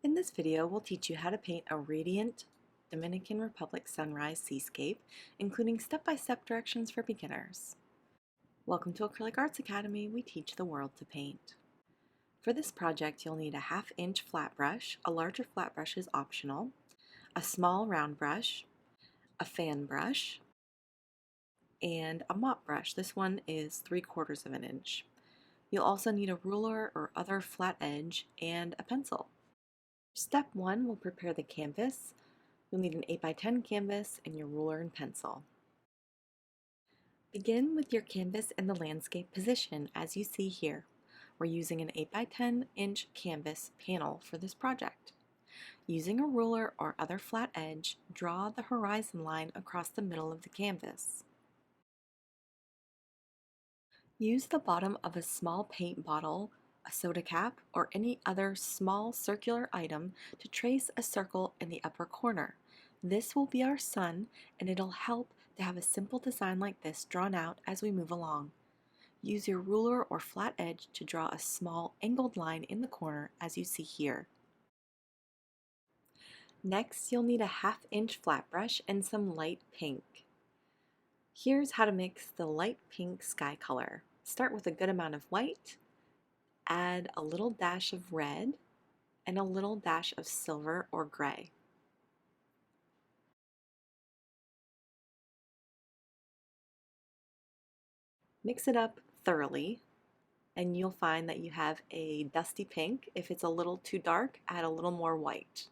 In this video, we'll teach you how to paint a radiant Dominican Republic sunrise seascape, including step-by-step directions for beginners. Welcome to Acrylic Arts Academy. We teach the world to paint. For this project, you'll need a 1/2-inch flat brush. A larger flat brush is optional. A small round brush, a fan brush, and a mop brush. This one is 3/4 of an inch. You'll also need a ruler or other flat edge and a pencil. Step 1 will prepare the canvas. You'll need an 8x10 canvas and your ruler and pencil. Begin with your canvas in the landscape position as you see here. We're using an 8x10-inch canvas panel for this project. Using a ruler or other flat edge, draw the horizon line across the middle of the canvas. Use the bottom of a small paint bottle, a soda cap, or any other small circular item to trace a circle in the upper corner. This will be our sun, and it'll help to have a simple design like this drawn out as we move along. Use your ruler or flat edge to draw a small angled line in the corner as you see here. Next, you'll need a 1/2-inch flat brush and some light pink. Here's how to mix the light pink sky color. Start with a good amount of white, add a little dash of red, and a little dash of silver or gray. Mix it up thoroughly, and you'll find that you have a dusty pink. If it's a little too dark, add a little more white.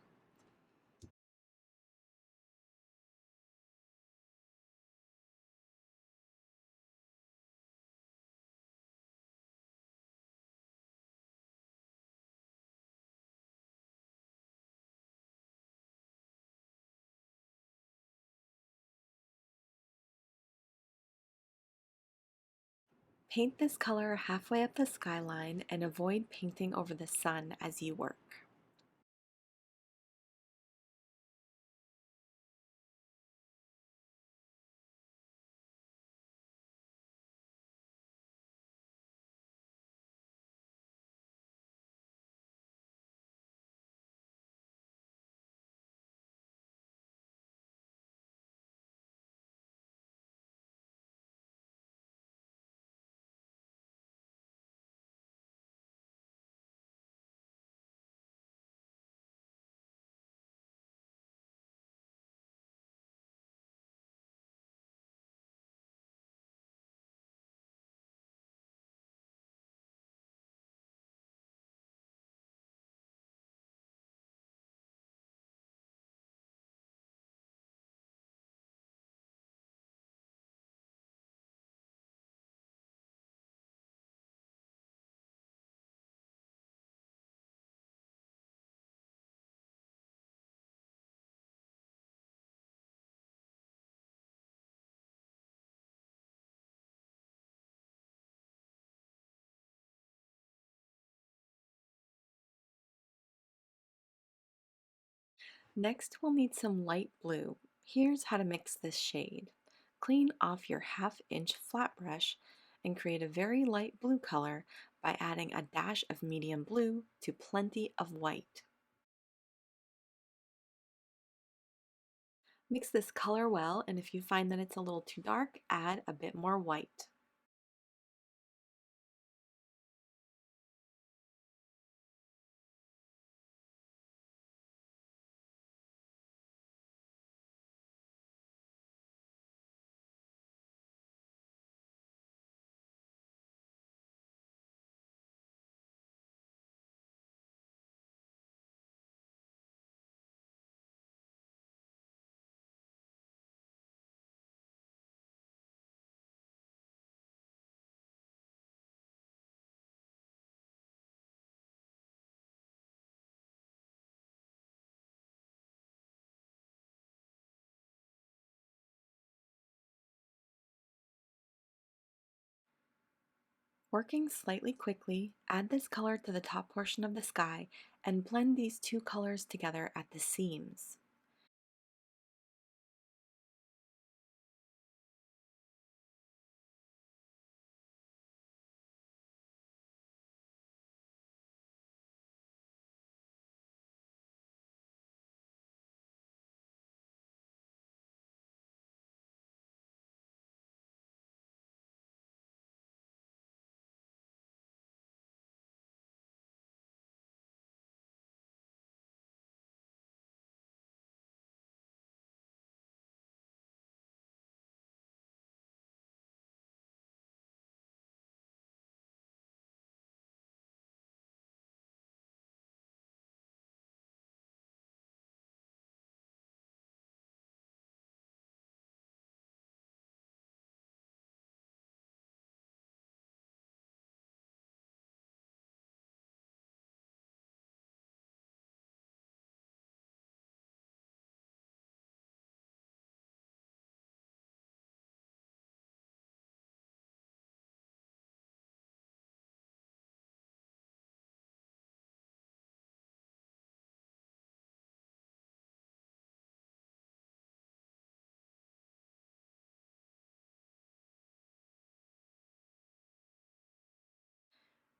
Paint this color halfway up the skyline and avoid painting over the sun as you work. Next, we'll need some light blue. Here's how to mix this shade. Clean off your 1/2-inch flat brush and create a very light blue color by adding a dash of medium blue to plenty of white. Mix this color well, and if you find that it's a little too dark, add a bit more white. Working slightly quickly, add this color to the top portion of the sky and blend these two colors together at the seams.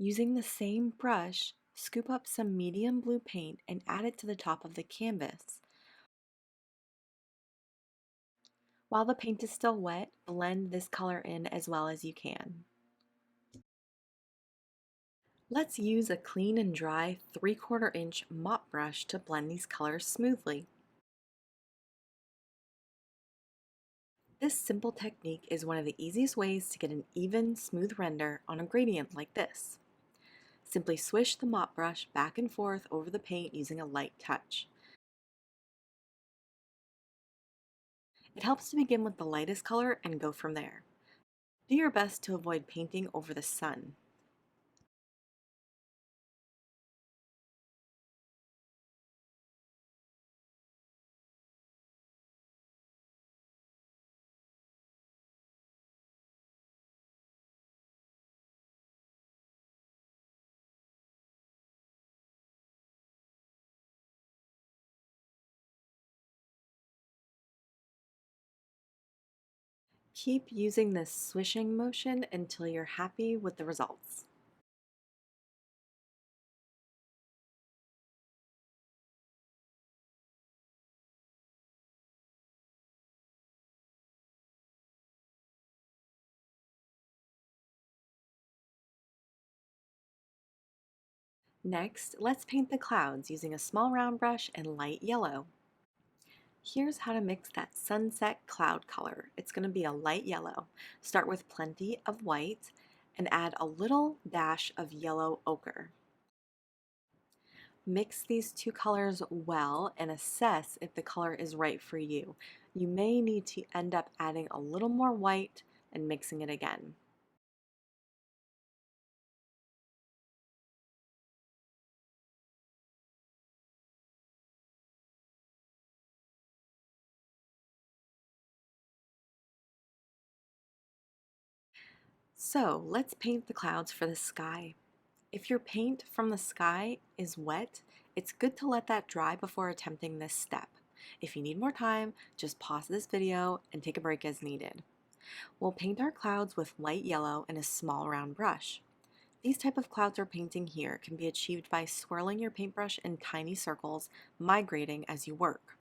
Using the same brush, scoop up some medium blue paint and add it to the top of the canvas. While the paint is still wet, blend this color in as well as you can. Let's use a clean and dry 3/4 inch mop brush to blend these colors smoothly. This simple technique is one of the easiest ways to get an even, smooth render on a gradient like this. Simply swish the mop brush back and forth over the paint using a light touch. It helps to begin with the lightest color and go from there. Do your best to avoid painting over the sun. Keep using this swishing motion until you're happy with the results. Next, let's paint the clouds using a small round brush and light yellow. Here's how to mix that sunset cloud color. It's going to be a light yellow. Start with plenty of white and add a little dash of yellow ochre. Mix these two colors well and assess if the color is right for you. You may need to end up adding a little more white and mixing it again. So let's paint the clouds for the sky. If your paint from the sky is wet, it's good to let that dry before attempting this step. If you need more time, just pause this video and take a break as needed. We'll paint our clouds with light yellow and a small round brush. These type of clouds we're painting here can be achieved by swirling your paintbrush in tiny circles, migrating as you work.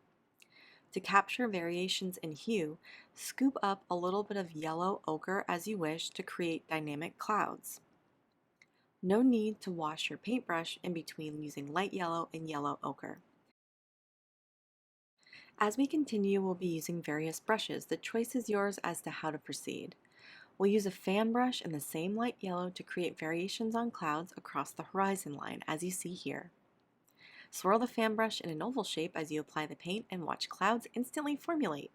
To capture variations in hue, scoop up a little bit of yellow ochre as you wish to create dynamic clouds. No need to wash your paintbrush in between using light yellow and yellow ochre. As we continue, we'll be using various brushes. The choice is yours as to how to proceed. We'll use a fan brush in the same light yellow to create variations on clouds across the horizon line, as you see here. Swirl the fan brush in an oval shape as you apply the paint and watch clouds instantly formulate.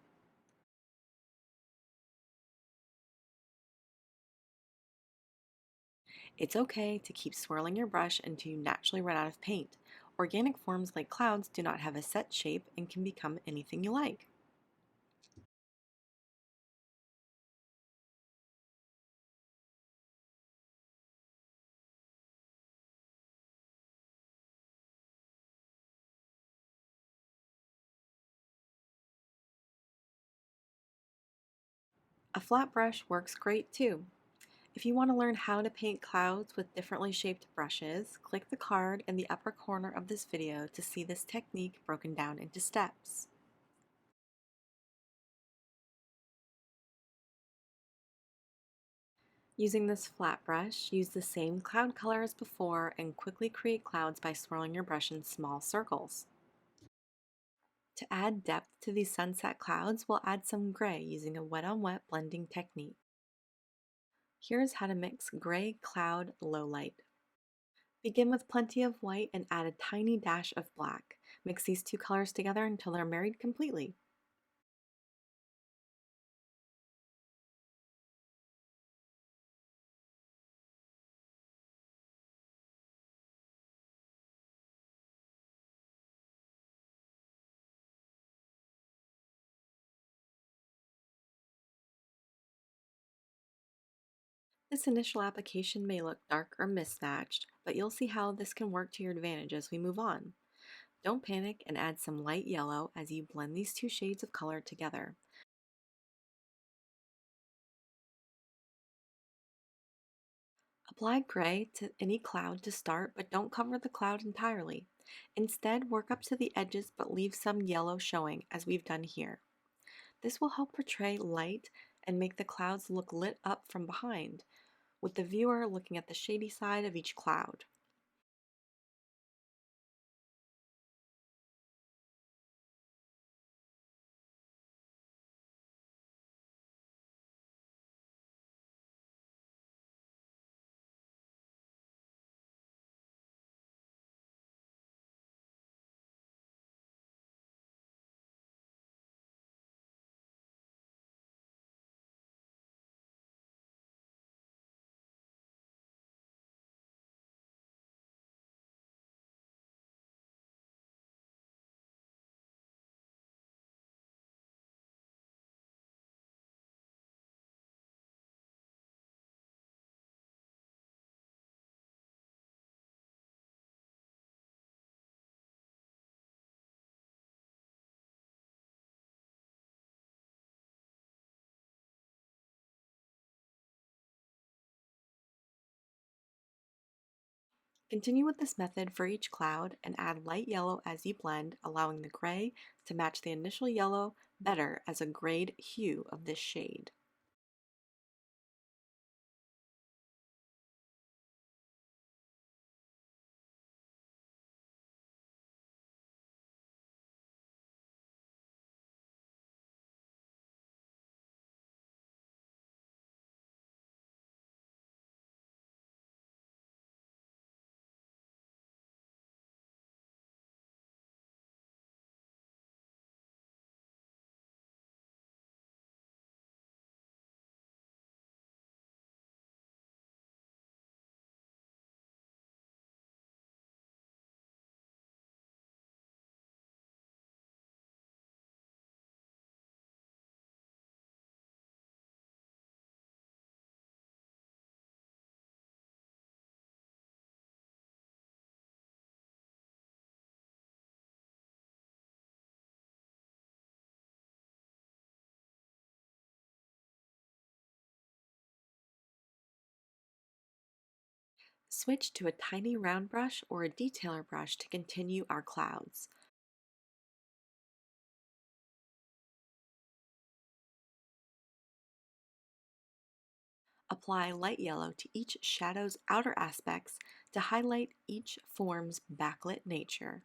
It's okay to keep swirling your brush until you naturally run out of paint. Organic forms like clouds do not have a set shape and can become anything you like. A flat brush works great too. If you want to learn how to paint clouds with differently shaped brushes, click the card in the upper corner of this video to see this technique broken down into steps. Using this flat brush, use the same cloud color as before and quickly create clouds by swirling your brush in small circles. To add depth to these sunset clouds, we'll add some gray using a wet-on-wet blending technique. Here's how to mix gray cloud lowlight. Begin with plenty of white and add a tiny dash of black. Mix these two colors together until they're married completely. This initial application may look dark or mismatched, but you'll see how this can work to your advantage as we move on. Don't panic and add some light yellow as you blend these two shades of color together. Apply gray to any cloud to start, but don't cover the cloud entirely. Instead, work up to the edges but leave some yellow showing, as we've done here. This will help portray light and make the clouds look lit up from behind, with the viewer looking at the shady side of each cloud. Continue with this method for each cloud and add light yellow as you blend, allowing the gray to match the initial yellow better as a grade hue of this shade. Switch to a tiny round brush or a detailer brush to continue our clouds. Apply light yellow to each shadow's outer aspects to highlight each form's backlit nature.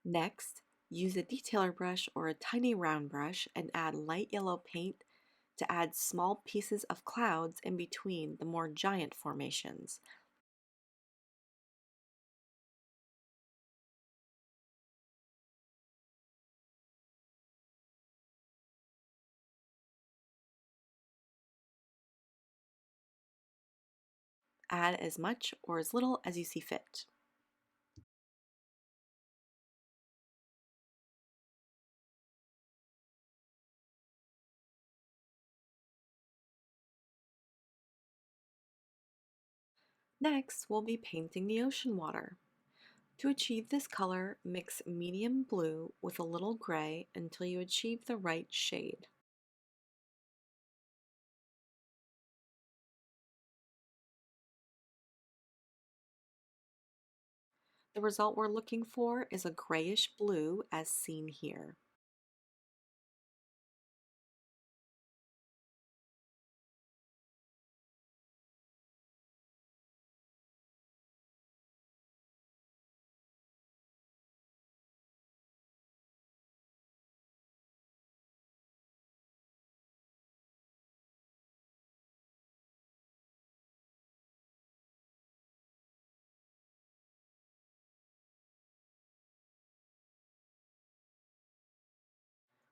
Next, use a detailer brush or a tiny round brush and add light yellow paint to add small pieces of clouds in between the more giant formations. Add as much or as little as you see fit. Next, we'll be painting the ocean water. To achieve this color, mix medium blue with a little gray until you achieve the right shade. The result we're looking for is a grayish blue as seen here.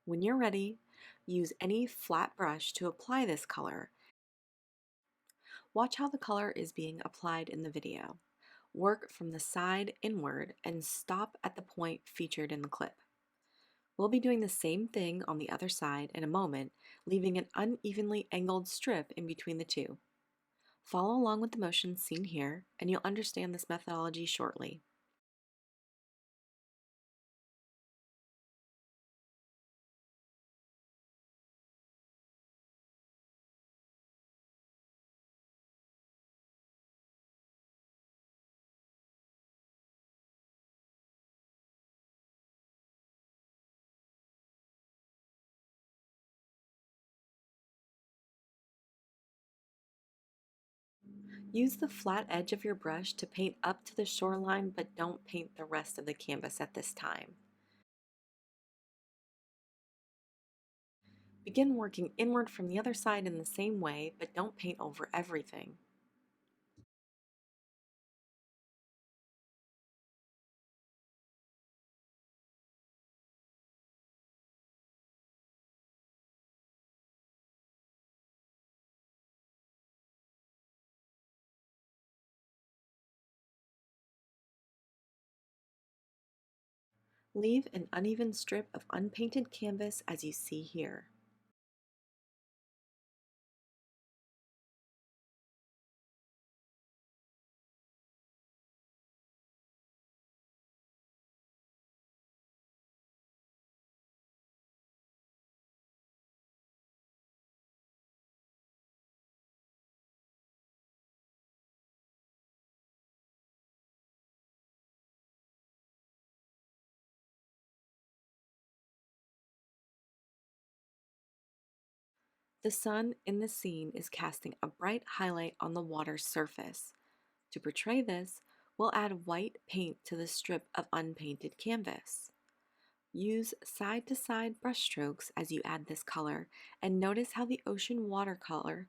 When you're ready, use any flat brush to apply this color. Watch how the color is being applied in the video. Work from the side inward and stop at the point featured in the clip. We'll be doing the same thing on the other side in a moment, leaving an unevenly angled strip in between the two. Follow along with the motions seen here, and you'll understand this methodology shortly. Use the flat edge of your brush to paint up to the shoreline, but don't paint the rest of the canvas at this time. Begin working inward from the other side in the same way, but don't paint over everything. Leave an uneven strip of unpainted canvas as you see here. The sun in the scene is casting a bright highlight on the water's surface. To portray this, we'll add white paint to the strip of unpainted canvas. Use side-to-side brushstrokes as you add this color, and notice how the ocean watercolor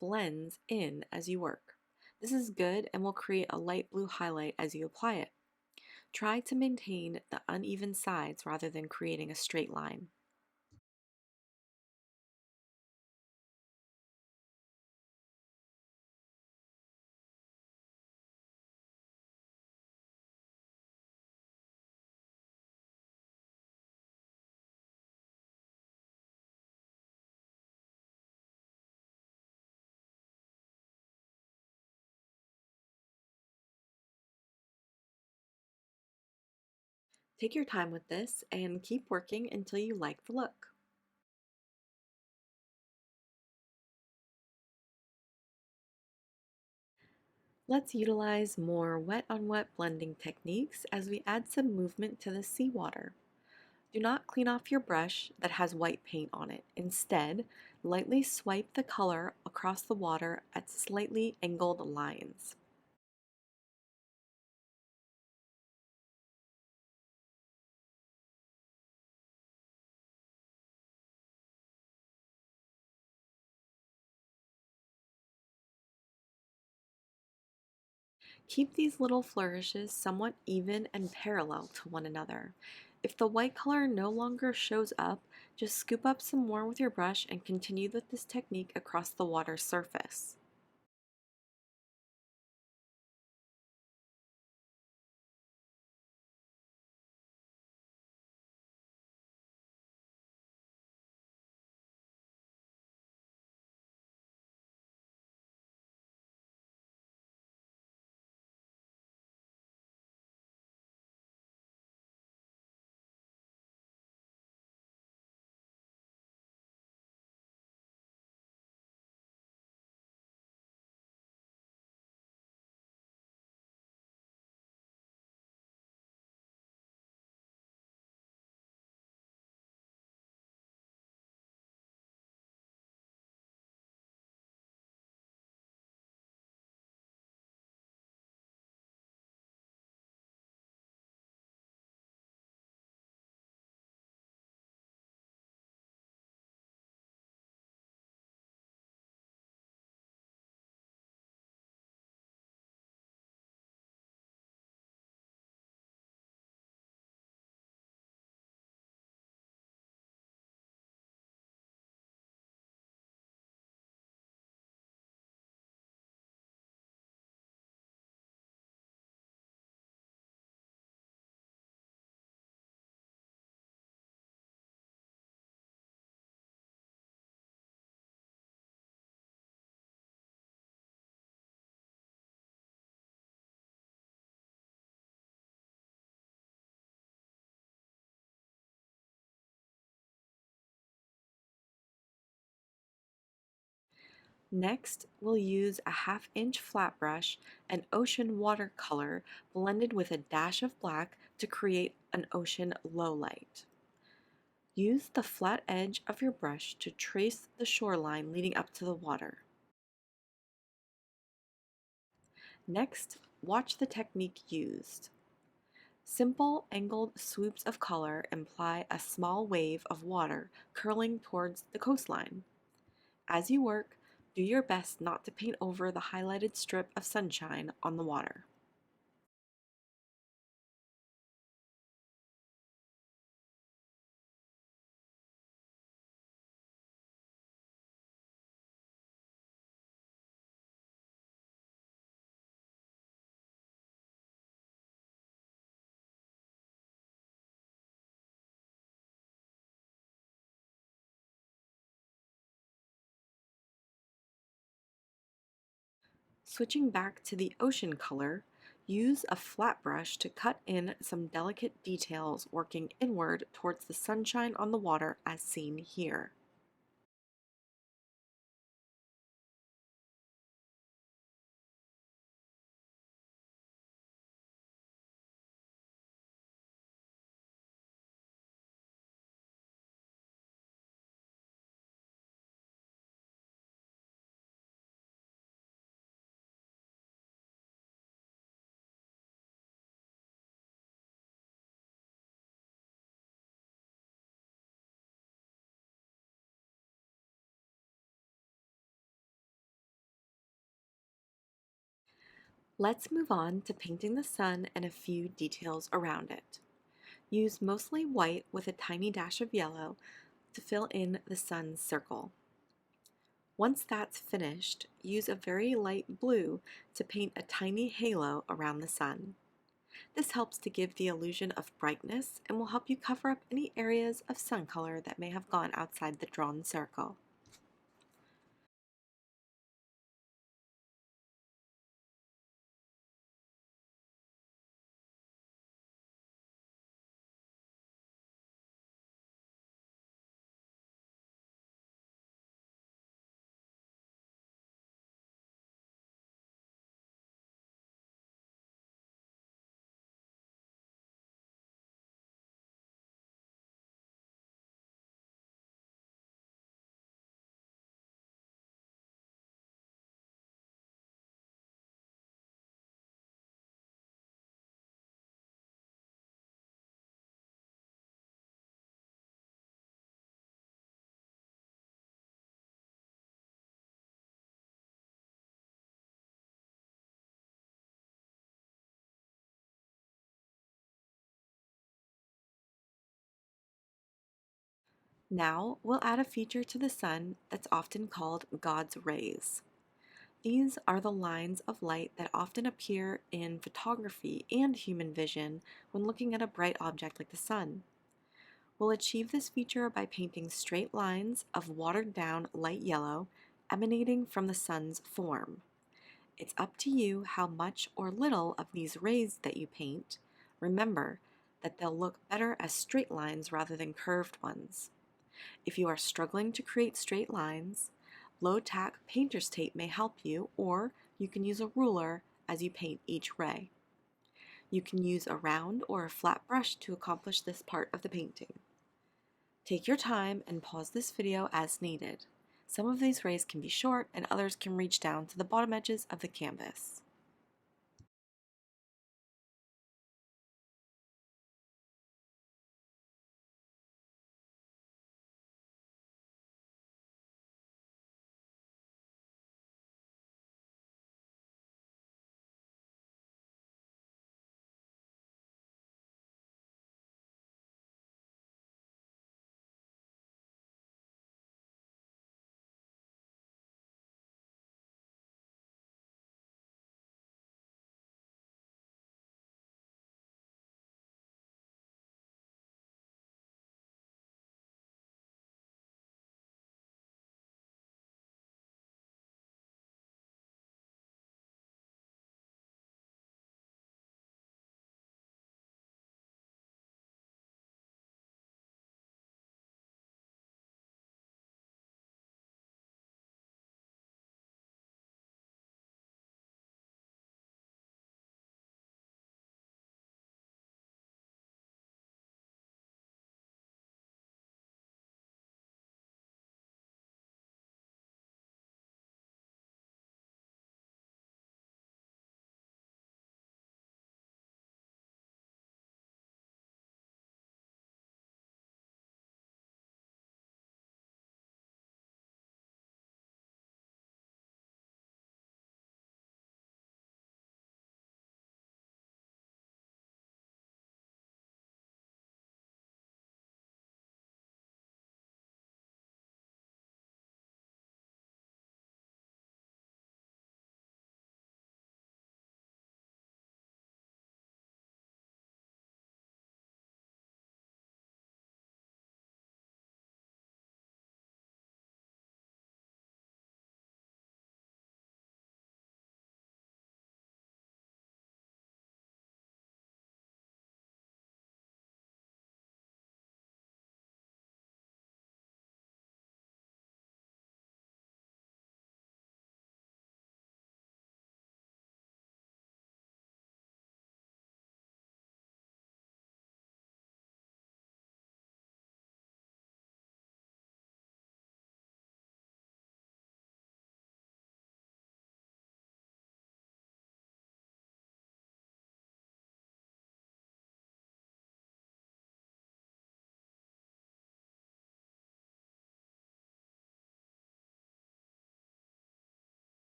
blends in as you work. This is good and will create a light blue highlight as you apply it. Try to maintain the uneven sides rather than creating a straight line. Take your time with this and keep working until you like the look. Let's utilize more wet on wet blending techniques as we add some movement to the seawater. Do not clean off your brush that has white paint on it. Instead, lightly swipe the color across the water at slightly angled lines. Keep these little flourishes somewhat even and parallel to one another. If the white color no longer shows up, just scoop up some more with your brush and continue with this technique across the water's surface. Next, we'll use a 1/2 inch flat brush and ocean watercolor blended with a dash of black to create an ocean lowlight. Use the flat edge of your brush to trace the shoreline leading up to the water. Next, watch the technique used. Simple angled swoops of color imply a small wave of water curling towards the coastline. As you work, do your best not to paint over the highlighted strip of sunshine on the water. Switching back to the ocean color, use a flat brush to cut in some delicate details working inward towards the sunshine on the water as seen here. Let's move on to painting the sun and a few details around it. Use mostly white with a tiny dash of yellow to fill in the sun's circle. Once that's finished, use a very light blue to paint a tiny halo around the sun. This helps to give the illusion of brightness and will help you cover up any areas of sun color that may have gone outside the drawn circle. Now we'll add a feature to the sun that's often called God's rays. These are the lines of light that often appear in photography and human vision when looking at a bright object like the sun. We'll achieve this feature by painting straight lines of watered down light yellow emanating from the sun's form. It's up to you how much or little of these rays that you paint. Remember that they'll look better as straight lines rather than curved ones. If you are struggling to create straight lines, low-tack painter's tape may help you, or you can use a ruler as you paint each ray. You can use a round or a flat brush to accomplish this part of the painting. Take your time and pause this video as needed. Some of these rays can be short and others can reach down to the bottom edges of the canvas.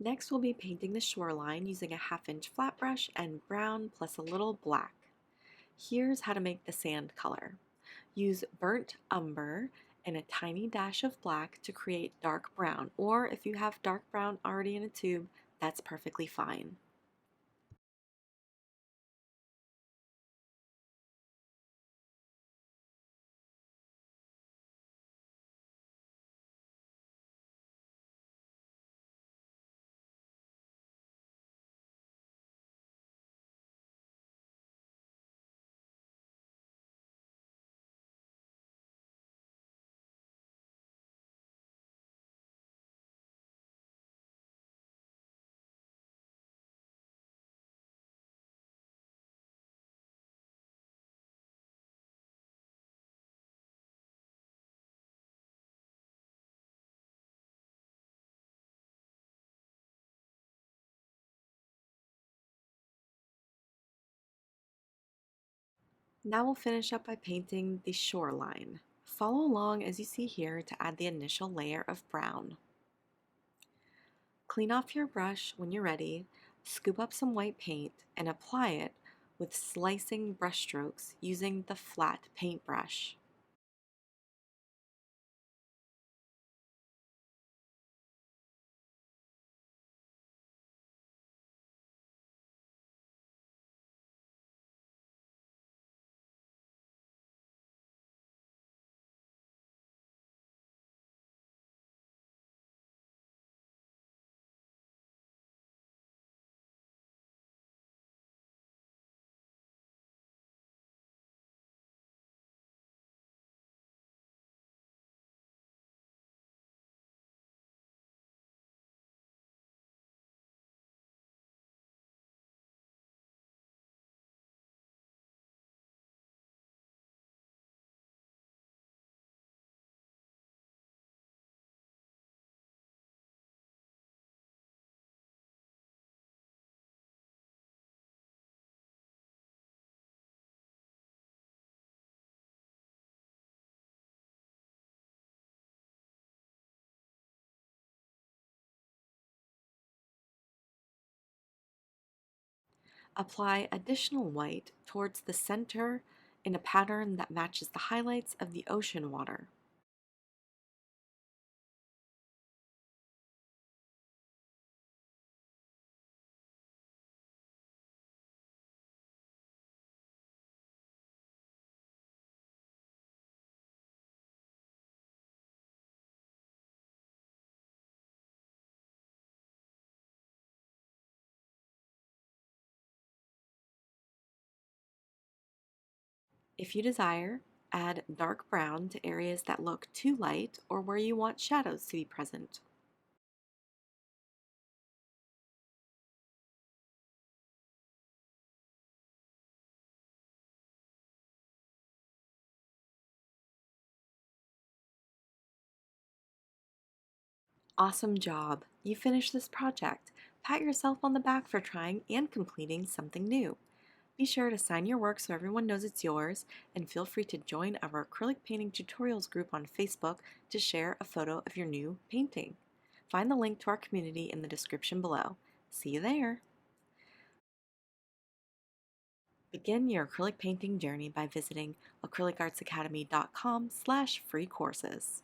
Next, we'll be painting the shoreline using a 1/2 inch flat brush and brown plus a little black. Here's how to make the sand color. Use burnt umber and a tiny dash of black to create dark brown, or if you have dark brown already in a tube, that's perfectly fine. Now we'll finish up by painting the shoreline. Follow along as you see here to add the initial layer of brown. Clean off your brush when you're ready, scoop up some white paint, and apply it with slicing brush strokes using the flat paintbrush. Apply additional white towards the center in a pattern that matches the highlights of the ocean water. If you desire, add dark brown to areas that look too light or where you want shadows to be present. Awesome job! You finished this project. Pat yourself on the back for trying and completing something new. Be sure to sign your work so everyone knows it's yours, and feel free to join our acrylic painting tutorials group on Facebook to share a photo of your new painting. Find the link to our community in the description below. See you there! Begin your acrylic painting journey by visiting acrylicartsacademy.com/free courses.